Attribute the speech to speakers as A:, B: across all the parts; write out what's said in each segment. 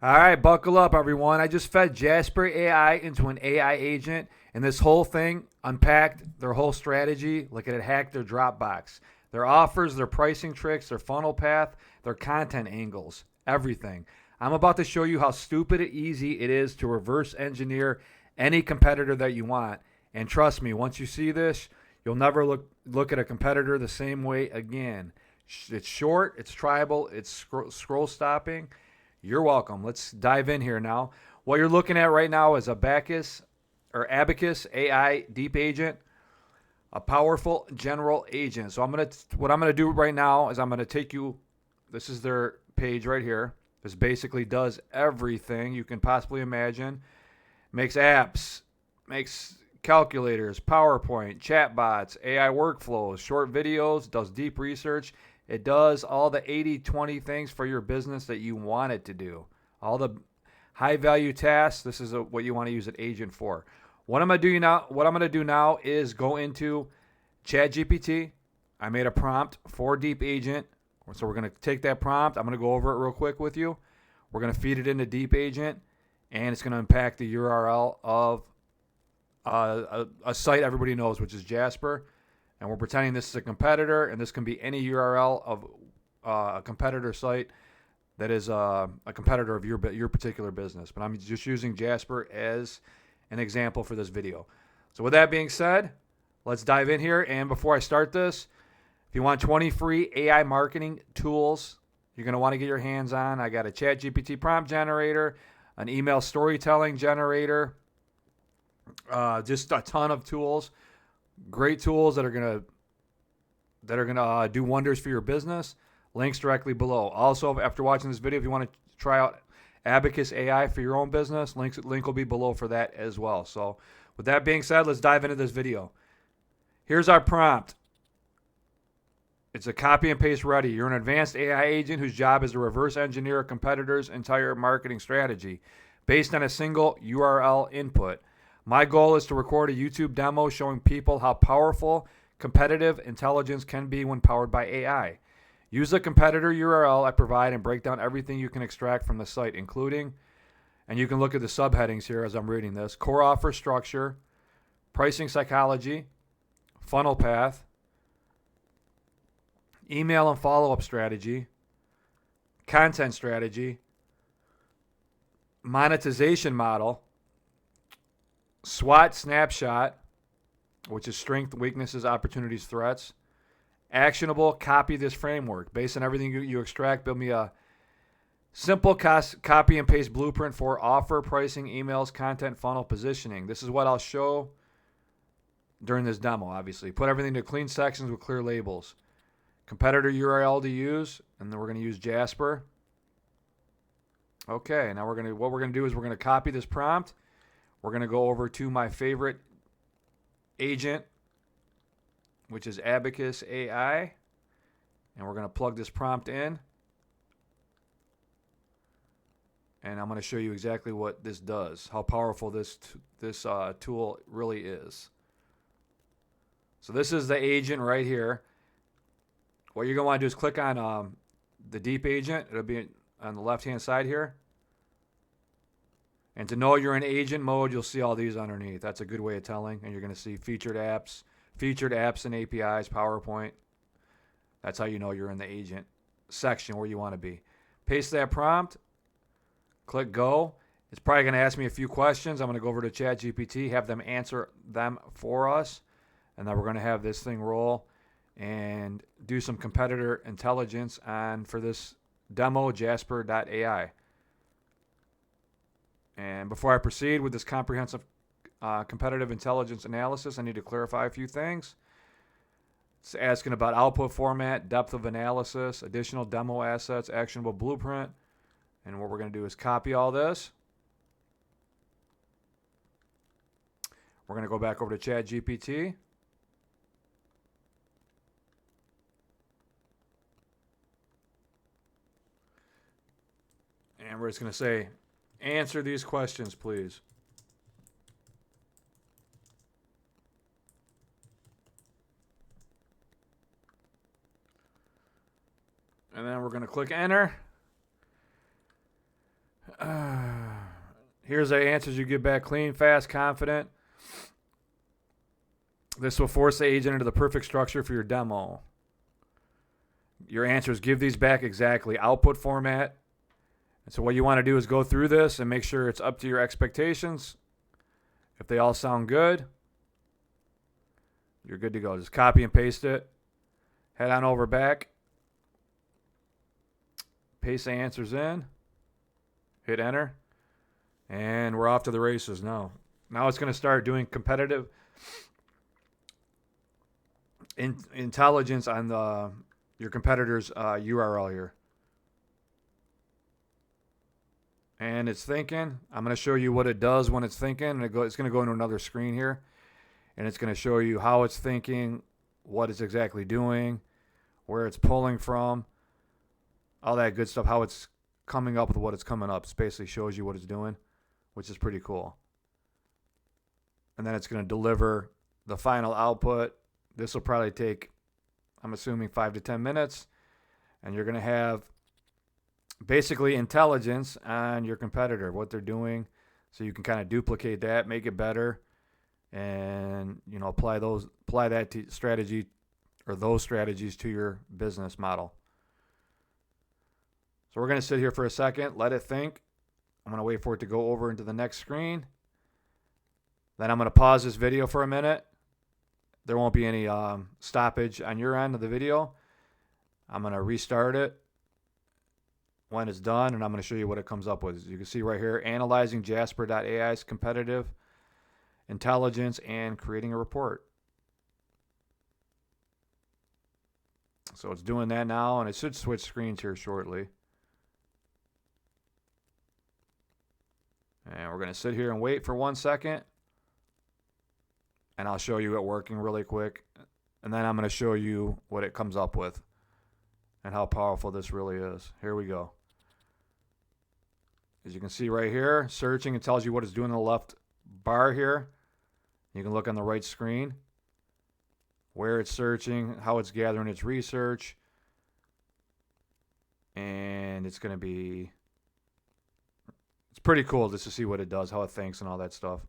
A: All right, buckle up, everyone. I just fed Jasper AI into an AI agent, and this whole thing unpacked their whole strategy like it had hacked their Dropbox. Their offers, their pricing tricks, their funnel path, their content angles, everything. I'm about to show you how stupid and easy it is to reverse engineer any competitor that you want. And trust me, once you see this, you'll never look at a competitor the same way again. It's short, it's tribal, it's scroll stopping. You're welcome. Let's dive in here now. What you're looking at right now is Abacus Abacus AI Deep Agent, a powerful general agent. So what I'm gonna do right now is I'm gonna take you. This is their page right here. This basically does everything you can possibly imagine. Makes apps, makes calculators, PowerPoint, chatbots, AI workflows, short videos, does deep research. It does all the 80-20 things for your business that you want it to do. All the high-value tasks, this is what you want to use an agent for. What I'm going to do now is go into ChatGPT. I made a prompt for Deep Agent. So we're going to take that prompt. I'm going to go over it real quick with you. We're going to feed it into Deep Agent, and it's going to unpack the URL of a site everybody knows, which is Jasper. And we're pretending this is a competitor, and this can be any URL of a competitor site that is a competitor of your particular business. But I'm just using Jasper as an example for this video. So with that being said, let's dive in here. And before I start this, if you want 20 free AI marketing tools you're going to want to get your hands on, I got a ChatGPT prompt generator, an email storytelling generator, just a ton of tools. Great tools that are gonna do wonders for your business. Links directly below. Also, after watching this video, if you want to try out Abacus AI for your own business, link will be below for that as well. So, with that being said, let's dive into this video. Here's our prompt. It's a copy and paste ready. You're an advanced AI agent whose job is to reverse engineer a competitor's entire marketing strategy based on a single URL input. My goal is to record a YouTube demo showing people how powerful competitive intelligence can be when powered by AI. Use the competitor URL I provide and break down everything you can extract from the site, including, and you can look at the subheadings here as I'm reading this, core offer structure, pricing psychology, funnel path, email and follow-up strategy, content strategy, monetization model, SWOT snapshot, which is strength, weaknesses, opportunities, threats. Actionable, copy this framework. Based on everything you extract, build me a simple copy and paste blueprint for offer, pricing, emails, content, funnel, positioning. This is what I'll show during this demo, obviously. Put everything to clean sections with clear labels. Competitor URL to use, and then we're going to use Jasper. Okay, now what we're going to do is we're going to copy this prompt. We're going to go over to my favorite agent, which is Abacus AI, and we're going to plug this prompt in. And I'm going to show you exactly what this does, how powerful this tool really is. So this is the agent right here. What you're going to want to do is click on the Deep Agent. It'll be on the left-hand side here. And to know you're in agent mode, you'll see all these underneath. That's a good way of telling. And you're going to see featured apps and APIs, PowerPoint. That's how you know you're in the agent section where you want to be. Paste that prompt. Click go. It's probably going to ask me a few questions. I'm going to go over to ChatGPT, have them answer them for us. And then we're going to have this thing roll and do some competitor intelligence for this demo, Jasper.ai. And before I proceed with this comprehensive competitive intelligence analysis, I need to clarify a few things. It's asking about output format, depth of analysis, additional demo assets, actionable blueprint. And what we're going to do is copy all this. We're going to go back over to ChatGPT. And we're just going to say, answer these questions, please. And then we're going to click enter. Here's the answers you get back: clean, fast, confident. This will force the agent into the perfect structure for your demo. Your answers, give these back exactly. Output format. And so what you want to do is go through this and make sure it's up to your expectations. If they all sound good, you're good to go. Just copy and paste it. Head on over back. Paste the answers in. Hit enter. And we're off to the races now. Now it's going to start doing competitive intelligence on your competitor's URL here. And it's thinking. I'm going to show you what it does when it's thinking. It's going to go into another screen here. And it's going to show you how it's thinking, what it's exactly doing, where it's pulling from, all that good stuff, how it's coming up with what it's coming up. It basically shows you what it's doing, which is pretty cool. And then it's going to deliver the final output. This will probably take, I'm assuming, 5 to 10 minutes. And you're going to have basically intelligence on your competitor, what they're doing. So you can kind of duplicate that, make it better, and apply that strategy or those strategies to your business model. So we're going to sit here for a second, let it think. I'm going to wait for it to go over into the next screen. Then I'm going to pause this video for a minute. There won't be any stoppage on your end of the video. I'm going to restart it when it's done, and I'm going to show you what it comes up with. As you can see right here, analyzing Jasper.ai's competitive intelligence and creating a report. So it's doing that now, and it should switch screens here shortly. And we're going to sit here and wait for 1 second. And I'll show you it working really quick. And then I'm going to show you what it comes up with and how powerful this really is. Here we go. As you can see right here, searching, it tells you what it's doing in the left bar here. You can look on the right screen where it's searching, how it's gathering its research. And it's going to be, it's pretty cool just to see what it does, how it thinks and all that stuff.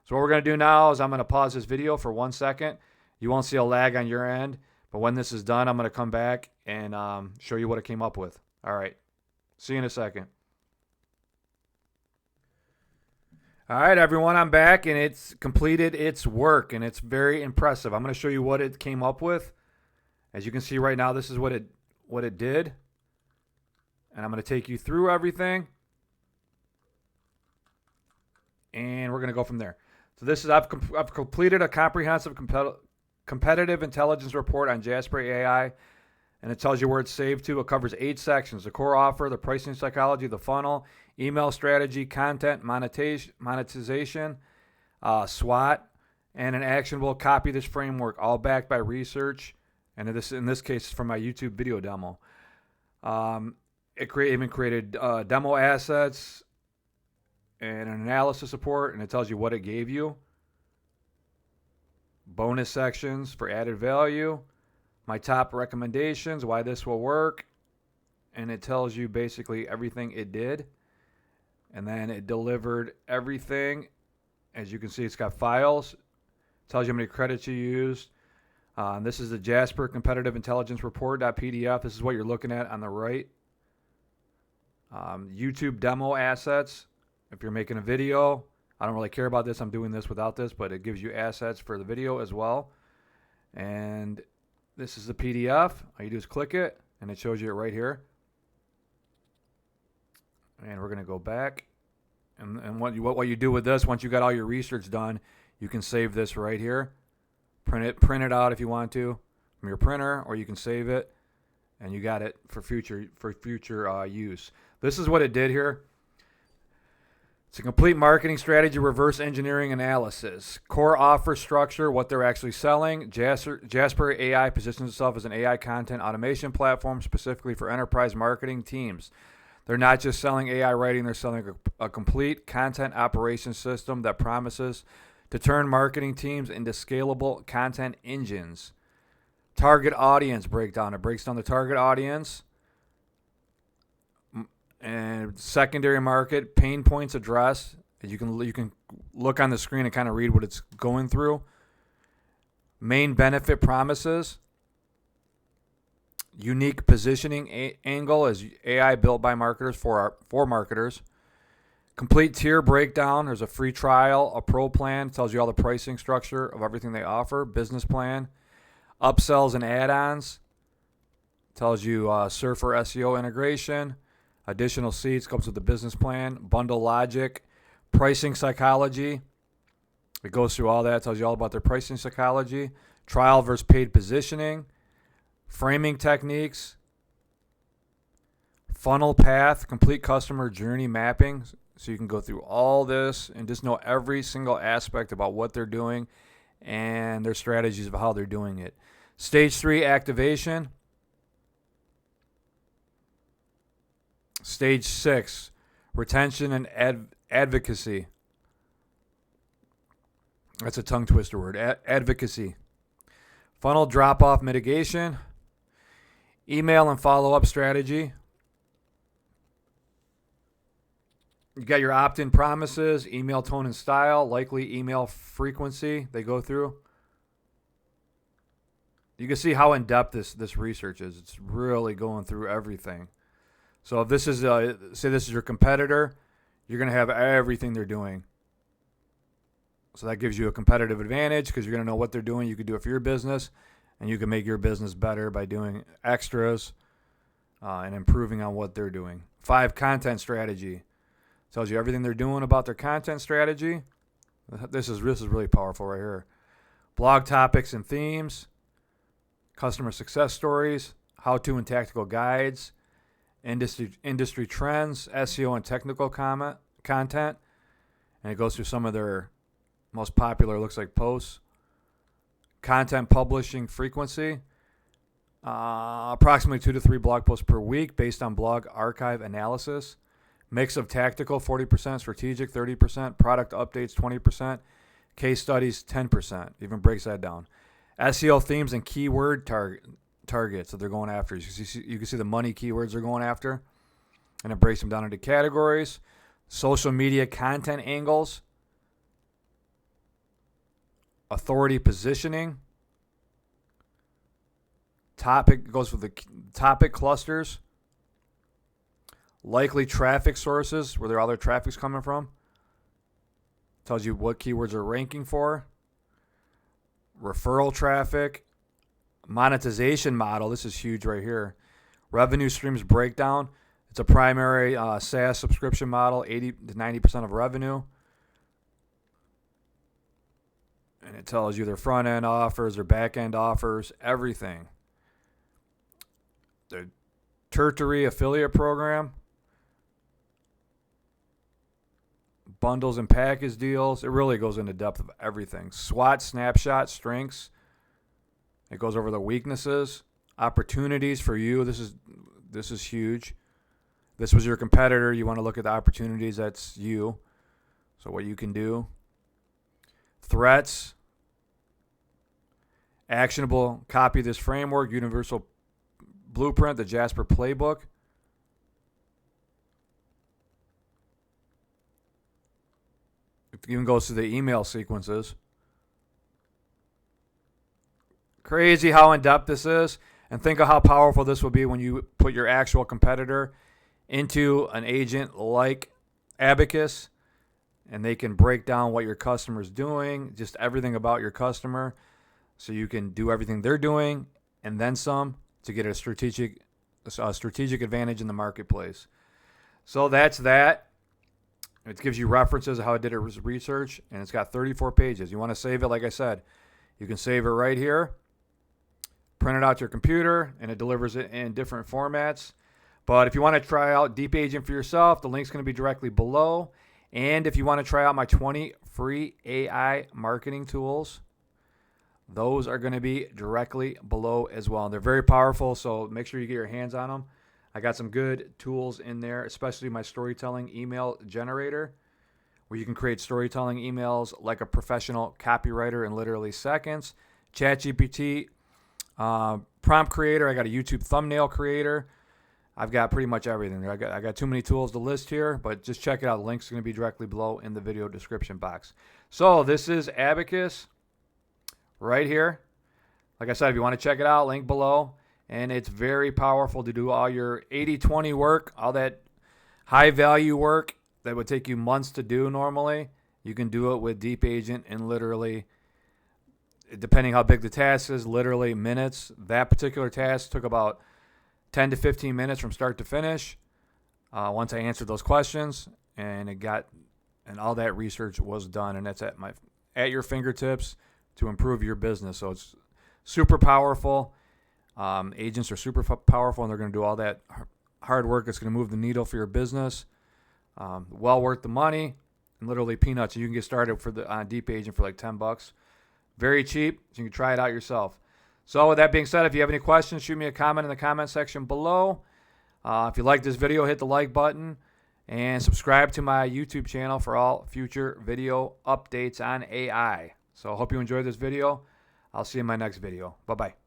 A: So what we're going to do now is I'm going to pause this video for 1 second. You won't see a lag on your end, but when this is done, I'm going to come back and show you what it came up with. All right. See you in a second. All right, everyone, I'm back, and it's completed its work, and it's very impressive. I'm going to show you what it came up with. As you can see right now, this is what it did. And I'm going to take you through everything. And we're going to go from there. So this is, I've completed a comprehensive competitive intelligence report on Jasper.ai, and it tells you where it's saved to. It covers 8 sections: the core offer, the pricing psychology, the funnel, email strategy, content, monetization, SWOT, and an actionable copy this framework, all backed by research. And in this case, from my YouTube video demo. It even created demo assets and an analysis report, and it tells you what it gave you. Bonus sections for added value. My top recommendations, why this will work. And it tells you basically everything it did. And then it delivered everything. As you can see, it's got files. It tells you how many credits you used. This is the Jasper Competitive Intelligence Report.pdf. This is what you're looking at on the right. YouTube demo assets. If you're making a video, I don't really care about this. I'm doing this without this, but it gives you assets for the video as well. And this is the PDF. All you do is click it, and it shows you it right here. And we're going to go back. And what you do with this, once you got all your research done, you can save this right here. Print it out if you want to from your printer, or you can save it, and you got it for future use. This is what it did here. It's a complete marketing strategy, reverse engineering analysis. Core offer structure, what they're actually selling. Jasper.ai positions itself as an AI content automation platform specifically for enterprise marketing teams. They're not just selling AI writing, they're selling a complete content operations system that promises to turn marketing teams into scalable content engines. Target audience breakdown. It breaks down the target audience. And secondary market, pain points addressed. You can look on the screen and kind of read what it's going through. Main benefit promises. Unique positioning angle is AI built by marketers for marketers. Complete tier breakdown. There's a free trial, a pro plan. Tells you all the pricing structure of everything they offer. Business plan. Upsells and add-ons. Tells you Surfer SEO integration. Additional seats. Comes with the business plan. Bundle logic. Pricing psychology. It goes through all that. Tells you all about their pricing psychology. Trial versus paid positioning. Framing techniques. Funnel path. Complete customer journey mapping. So you can go through all this and just know every single aspect about what they're doing and their strategies of how they're doing it. Stage 3, activation. Stage 6, retention and advocacy. That's a tongue twister word. Advocacy. Funnel drop-off mitigation. Email and follow-up strategy. You got your opt-in promises, email tone and style, likely email frequency they go through. You can see how in-depth this research is. It's really going through everything. So if this is, say this is your competitor, you're going to have everything they're doing. So that gives you a competitive advantage because you're going to know what they're doing. You can do it for your business, and you can make your business better by doing extras and improving on what they're doing. 5, content strategy. Tells you everything they're doing about their content strategy. This is really powerful right here. Blog topics and themes, customer success stories, how-to and tactical guides, industry trends, SEO and technical content, and it goes through some of their most popular, looks like, posts. Content publishing frequency, approximately 2 to 3 blog posts per week based on blog archive analysis. Mix of tactical, 40%, strategic, 30%, product updates, 20%, case studies, 10%. Even breaks that down. SEO themes and keyword targets that they're going after. You can see the money keywords they're going after, and it breaks them down into categories. Social media content angles. Authority positioning. Topic goes with the topic clusters. Likely traffic sources, where their other traffic's coming from. Tells you what keywords are ranking for. Referral traffic. Monetization model. This is huge right here. Revenue streams breakdown. It's a primary SaaS subscription model, 80 to 90% of revenue. And it tells you their front-end offers, their back-end offers, everything. The tertiary affiliate program. Bundles and package deals. It really goes into depth of everything. SWOT, snapshot, strengths. It goes over the weaknesses, opportunities for you. This is huge. This was your competitor. You want to look at the opportunities. That's you. So what you can do. Threats. Actionable. Copy this framework. Universal blueprint. The Jasper playbook. It even goes to the email sequences. Crazy how in-depth this is. And think of how powerful this will be when you put your actual competitor into an agent like Abacus, and they can break down what your customer's doing, just everything about your customer, so you can do everything they're doing and then some to get a strategic advantage in the marketplace. So that's that. It gives you references of how I did it research, and it's got 34 pages. You want to save it, like I said, you can save it right here, print it out to your computer, and it delivers it in different formats. But if you want to try out Deep Agent for yourself, the link's going to be directly below. And if you want to try out my 20 free AI marketing tools, those are going to be directly below as well. They're very powerful, so make sure you get your hands on them. I got some good tools in there, especially my storytelling email generator, where you can create storytelling emails like a professional copywriter in literally seconds. ChatGPT, prompt creator. I got a YouTube thumbnail creator. I've got pretty much everything. I got too many tools to list here, but just check it out. The link's going to be directly below in the video description box. So this is Abacus right here. Like I said, if you want to check it out, link below. And it's very powerful to do all your 80-20 work, all that high-value work that would take you months to do normally. You can do it with Deep Agent in literally, depending how big the task is, literally minutes. That particular task took about 10 to 15 minutes from start to finish once I answered those questions, and all that research was done, and that's at your fingertips to improve your business. So it's super powerful. Agents are super powerful, and they're going to do all that hard work. It's going to move the needle for your business. Well worth the money, and literally peanuts. You can get started on Deep Agent for like $10. Very cheap, so you can try it out yourself. So with that being said, if you have any questions, shoot me a comment in the comment section below. If you like this video, hit the like button and subscribe to my YouTube channel for all future video updates on AI. So I hope you enjoyed this video. I'll see you in my next video. Bye-bye.